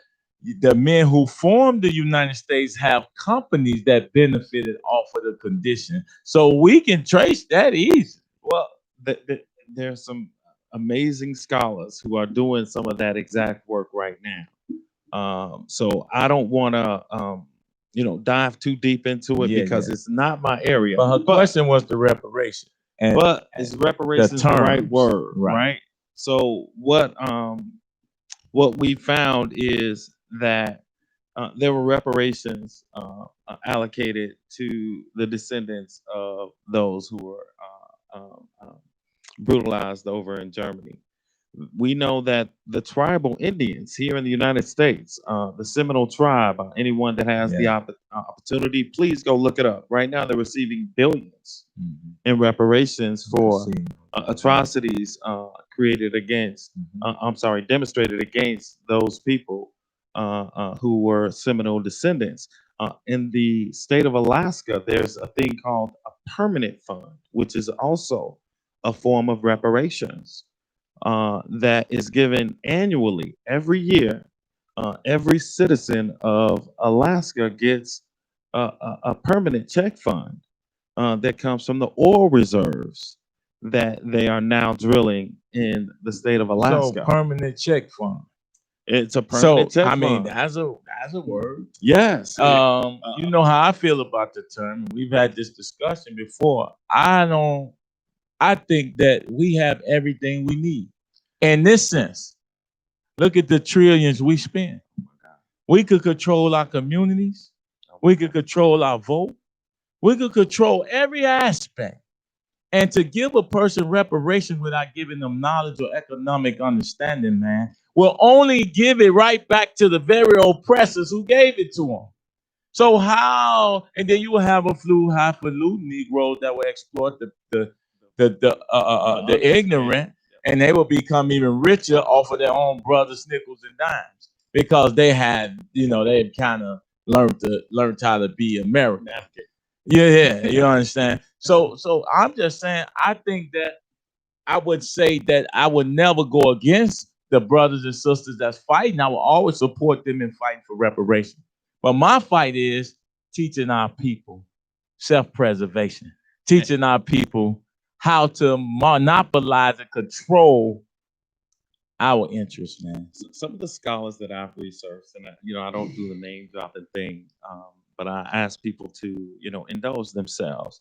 United States have companies that benefited off of the condition, so we can trace that easy. Well, there's some amazing scholars who are doing some of that exact work right now. So I don't want to, dive too deep into it because it's not my area. But her question was the reparation. But is reparations the right word, right? So what we found is that there were reparations allocated to the descendants of those who were brutalized over in Germany. We know that the tribal Indians here in the United States, the Seminole tribe, anyone that has the opportunity, please go look it up. Right now, they're receiving billions in reparations for atrocities demonstrated against those people who were Seminole descendants. In the state of Alaska, there's a thing called a permanent fund, which is also a form of reparations. That is given annually every year. Every citizen of Alaska gets a permanent check fund that comes from the oil reserves that they are now drilling in the state of Alaska. So permanent check fund. It's a permanent check fund. I mean, that's a word. Yes. You know how I feel about the term. We've had this discussion before. I think that we have everything we need. In this sense, look at the trillions we spend. We could control our communities. We could control our vote. We could control every aspect. And to give a person reparation without giving them knowledge or economic understanding, man, will only give it right back to the very oppressors who gave it to them. So how? And then you will have a few highfalutin Negroes that will exploit the ignorant, and they will become even richer off of their own brothers, nickels, and dimes because they had, they kind of learned how to be American. Yeah, you understand. So I'm just saying, I think that I would say that I would never go against the brothers and sisters that's fighting. I will always support them in fighting for reparation. But my fight is teaching our people self-preservation, teaching our people how to monopolize and control our interests, man. Some of the scholars that I've researched, and I don't do the name dropping thing, but I ask people to, indulge themselves.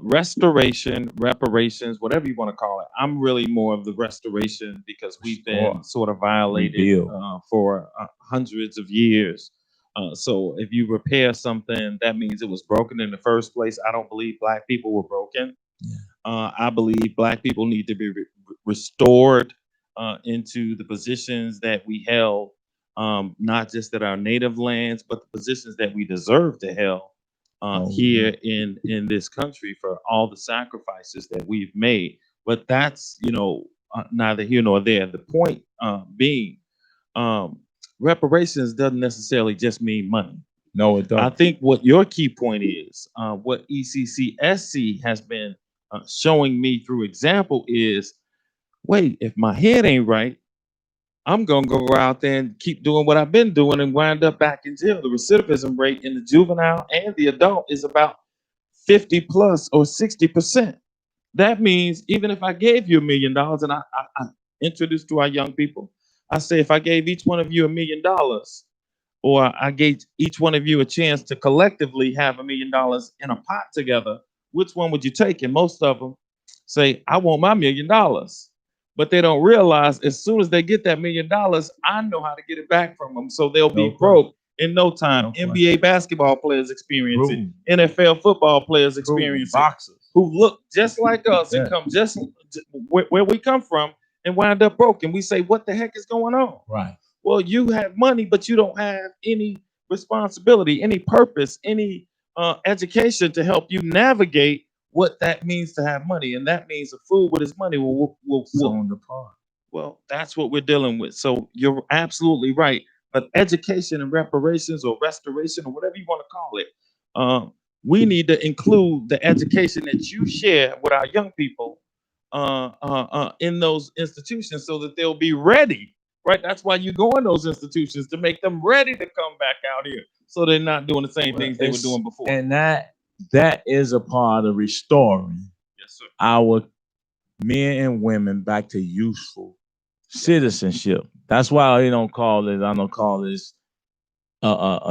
Restoration, reparations, whatever you want to call it. I'm really more of the restoration because we've been sort of violated for hundreds of years. So if you repair something, that means it was broken in the first place. I don't believe Black people were broken. I believe Black people need to be restored into the positions that we held, not just at our native lands, but the positions that we deserve to held here in this country for all the sacrifices that we've made. But that's, neither here nor there. The point being, reparations doesn't necessarily just mean money. No, it doesn't. I think what your key point is, what ECCSC has been showing me through example is, wait, if my head ain't right, I'm going to go out there and keep doing what I've been doing and wind up back in jail. The recidivism rate in the juvenile and the adult is about 50 plus or 60%. That means even if I gave you $1 million, and I introduced to our young people, I say, if I gave each one of you $1 million, or I gave each one of you a chance to collectively have $1 million in a pot together, which one would you take? And most of them say, I want my $1 million. But they don't realize as soon as they get that $1 million, I know how to get it back from them. So they'll be broke in no time. NBA basketball players experience it. NFL football players experience boxers who look just like us and come just where we come from and wind up broke. And we say, what the heck is going on? Right. Well, you have money, but you don't have any responsibility, any purpose, any education to help you navigate what that means to have money. And that means a fool with his money will on the par. Well, that's what we're dealing with. So you're absolutely right. But education and reparations or restoration or whatever you want to call it We need to include the education that you share with our young people in those institutions so that they'll be ready. Right, that's why you go in those institutions to make them ready to come back out here, so they're not doing the same things they were doing before. And that is a part of restoring our men and women back to useful citizenship. That's why I don't call this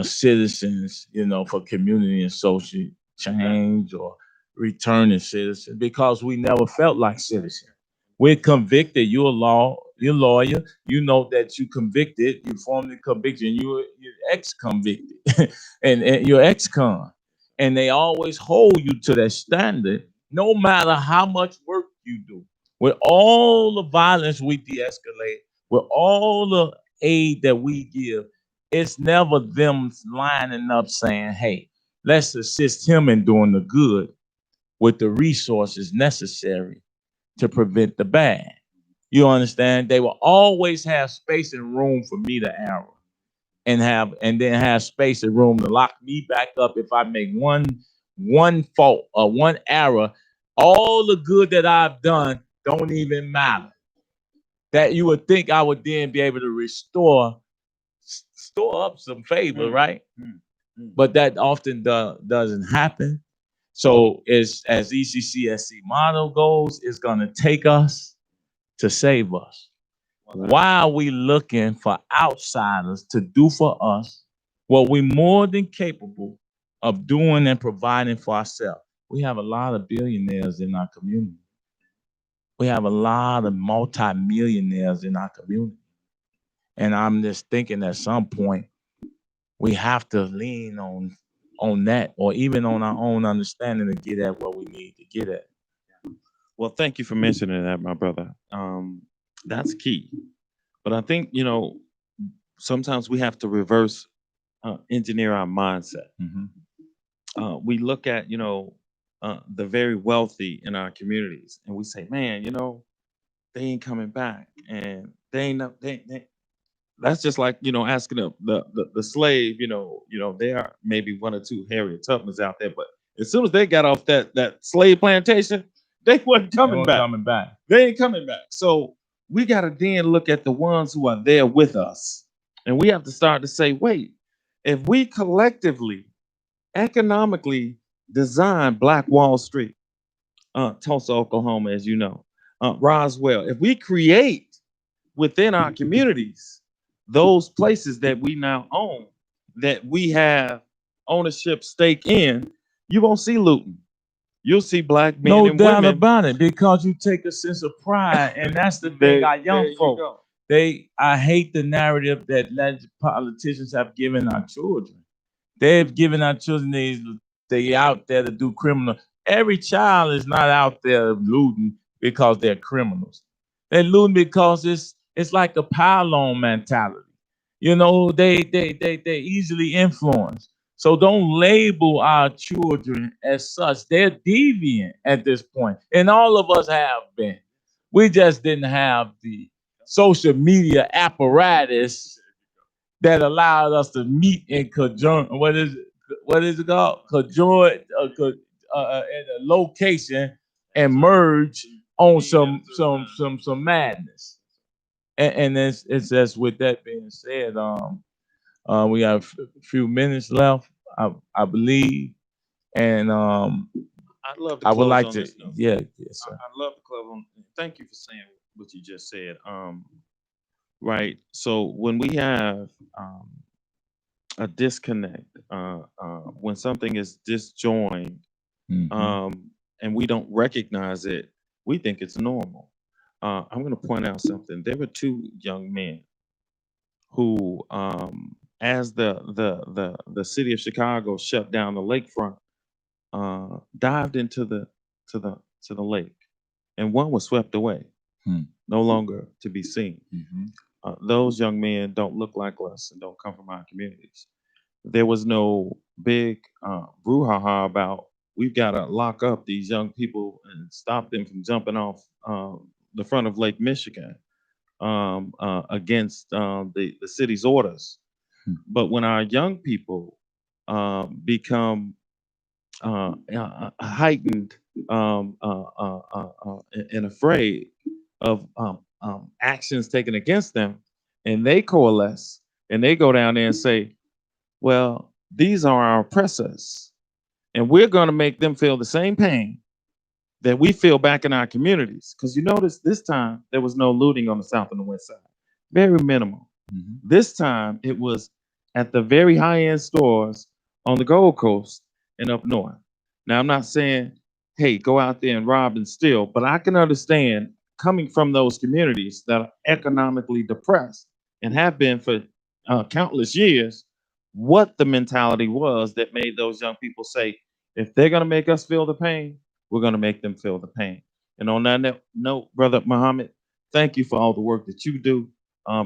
citizens, for community and social change or returning citizens, because we never felt like citizens. We're convicted. You're lawyer. You know that you convicted. You formally convicted. You're ex-convicted, and you're ex-con, and they always hold you to that standard, no matter how much work you do. With all the violence we de-escalate, with all the aid that we give, it's never them lining up saying, hey, let's assist him in doing the good with the resources necessary to prevent the bad. You understand? They will always have space and room for me to error, and then have space and room to lock me back up if I make one fault or one error. All the good that I've done don't even matter. That you would think I would then be able to store up some favor, right? But that often doesn't happen. So as ECCSC motto goes, it's going to take us to save us. Why are we looking for outsiders to do for us what we're more than capable of doing and providing for ourselves? We have a lot of billionaires in our community. We have a lot of multimillionaires in our community. And I'm just thinking at some point, we have to lean on that, or even on our own understanding, to get at what we need to get at. Well, thank you for mentioning that, my brother. That's key. But I think, sometimes we have to reverse engineer our mindset. We look at, the very wealthy in our communities, and we say, man, they ain't coming back, and that's just like, asking the slave, there are maybe one or two Harriet Tubmans out there, but as soon as they got off that slave plantation, they wasn't coming back. They ain't coming back. So we got to then look at the ones who are there with us, and we have to start to say, wait, if we collectively, economically design Black Wall Street, Tulsa, Oklahoma, as you know, Roswell, if we create within our communities those places that we now own, that we have ownership stake in, you won't see looting. You'll see Black men and women. No doubt about it, because you take a sense of pride, and that's the thing. Our young folk, I hate the narrative that politicians have given our children. They've given our children they out there to do criminal. Every child is not out there looting because they're criminals. They're looting because it's like a pile-on mentality. They easily influenced. So don't label our children as such. They're deviant at this point, and all of us have been. We just didn't have the social media apparatus that allowed us to meet in conjunction. What is it called? Conjoined at a location and merge on some madness. And it's just, with that being said, we have a few minutes left, I believe, and I would like to, yes, sir. I'd love to close on. Thank you for saying what you just said. Right. So when we have a disconnect, when something is disjoined, and we don't recognize it, we think it's normal. I'm going to point out something. There were two young men who, as the city of Chicago shut down the lakefront, dived into the lake, and one was swept away, no longer to be seen. Those young men don't look like us and don't come from our communities. There was no big brouhaha about, we've got to lock up these young people and stop them from jumping off the front of Lake Michigan against the city's orders. But when our young people become heightened and afraid of actions taken against them, and they coalesce and they go down there and say, well, these are our oppressors, and we're going to make them feel the same pain that we feel back in our communities. Because you notice this time there was no looting on the south and the west side, very minimal. This time it was at the very high end stores on the Gold Coast and up north. Now I'm not saying, hey, go out there and rob and steal, but I can understand coming from those communities that are economically depressed and have been for countless years, what the mentality was that made those young people say, if they're going to make us feel the pain, we're going to make them feel the pain. And on that note, Brother Muhammad, thank you for all the work that you do,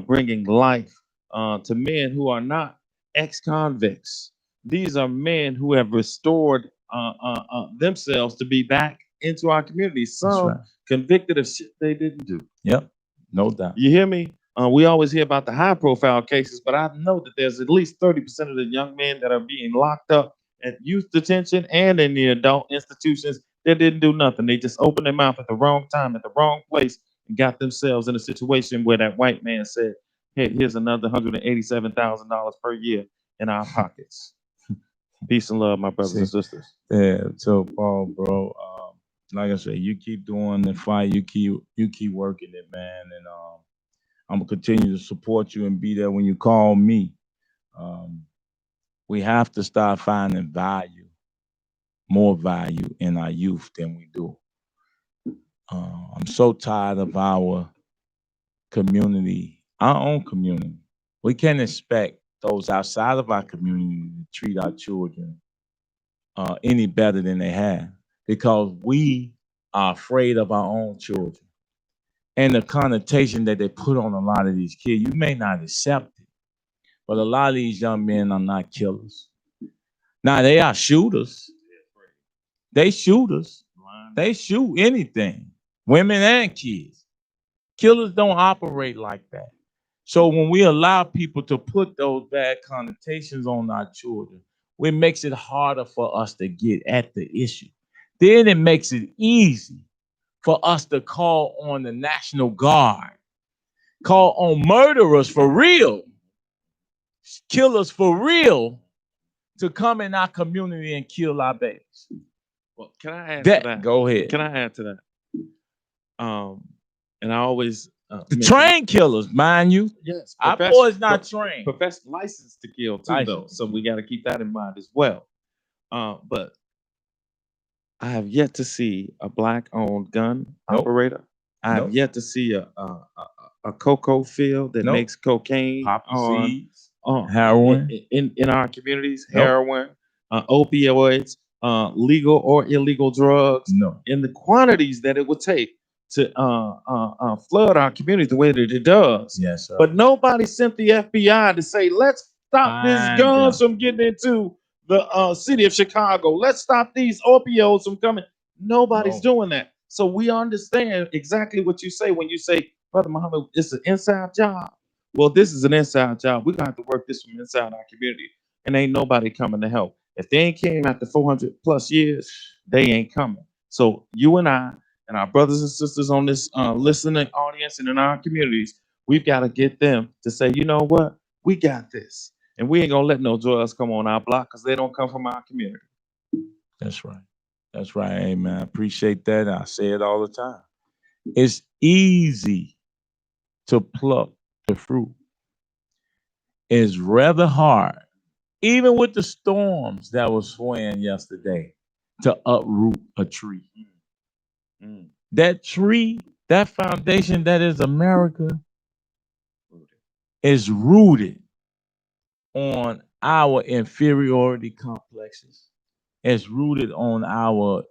bringing life to men who are not ex-convicts. These are men who have restored themselves to be back into our community. Some right. convicted of shit they didn't do. Yep, no doubt. You hear me? We always hear about the high-profile cases, but I know that there's at least 30% of the young men that are being locked up at youth detention and in the adult institutions that didn't do nothing. They just opened their mouth at the wrong time, at the wrong place, and got themselves in a situation where that white man said, hey, here's another $187,000 per year in our pockets. Peace and love, my brothers and sisters. Yeah, so Paul, bro, like I said, you keep doing the fight, you keep working it, man, and I'm gonna continue to support you and be there when you call me. We have to start finding more value in our youth than we do. I'm so tired of our community, our own community. We can't expect those outside of our community to treat our children any better than they have, because we are afraid of our own children. And the connotation that they put on a lot of these kids, you may not accept it, but a lot of these young men are not killers. Now, they are shooters. They shooters. They shoot anything, women and kids. Killers don't operate like that. So when we allow people to put those bad connotations on our children, it makes it harder for us to get at the issue. Then it makes it easy for us to call on the National Guard, call on murderers for real, killers for real, to come in our community and kill our babies. Well, can I add to that? Go ahead. Can I add to that? And I always the trained killers, mind you. Yes, our boys not trained. Professed licensed to kill too, though. So we got to keep that in mind as well. But I have yet to see a black-owned gun operator. I have yet to see a cocoa field that makes cocaine, seeds, heroin in our communities, heroin, opioids, legal or illegal drugs, in the quantities that it would take to flood our community the way that it does. Yes, sir. But nobody sent the FBI to say, let's stop these guns from getting into the city of Chicago. Let's stop these opioids from coming. Nobody's doing that. So we understand exactly what you say when you say, Brother Muhammad, it's an inside job. Well, this is an inside job. We're going to have to work this from inside our community. And ain't nobody coming to help. If they ain't came after 400 plus years, they ain't coming. So you and I and our brothers and sisters on this listening audience and in our communities, we've got to get them to say, you know what? We got this. And we ain't going to let no drugs come on our block because they don't come from our community. That's right. That's right. Hey, man, I appreciate that. I say it all the time. It's easy to pluck the fruit. It's rather hard, even with the storms that was swaying yesterday, to uproot a tree. That tree, that foundation that is America, is rooted on our inferiority complexes. It's rooted on our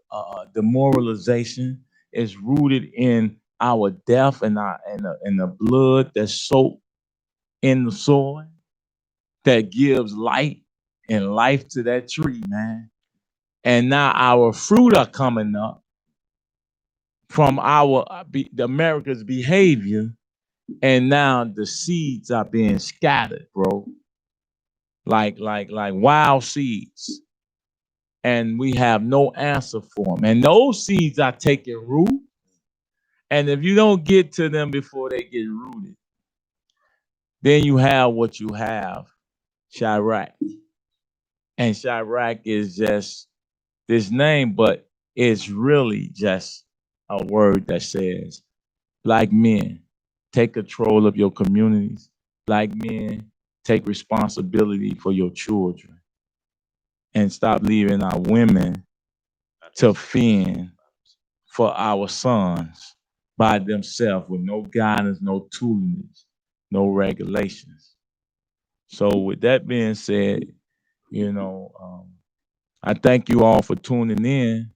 demoralization. It's rooted in our death and the blood that's soaked in the soil that gives light and life to that tree, man. And now our fruit are coming up from America's behavior, and now the seeds are being scattered, bro. Like wild seeds. and we have no answer for them. And those seeds are taking root. And if you don't get to them before they get rooted, then you have what you have, Chirac. And Chirac is just this name, but it's really just a word that says, black men, take control of your communities. Black men, take responsibility for your children. And stop leaving our women to fend for our sons by themselves with no guidance, no tutelage, no regulations. So with that being said, I thank you all for tuning in.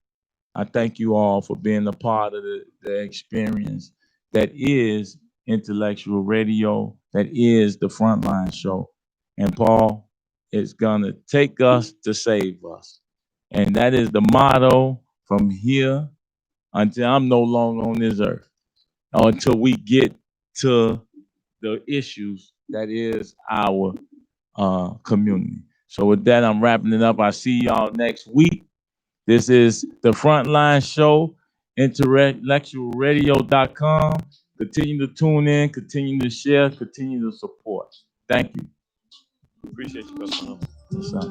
I thank you all for being a part of the experience that is Intellectual Radio, that is the Frontline Show. And Paul is going to take us to save us. And that is the motto from here until I'm no longer on this earth, or until we get to the issues that is our community. So with that, I'm wrapping it up. I'll see y'all next week. This is the Frontline Show, IntellectualRadio.com. Continue to tune in, continue to share, continue to support. Thank you. Appreciate you, Brother. What's up?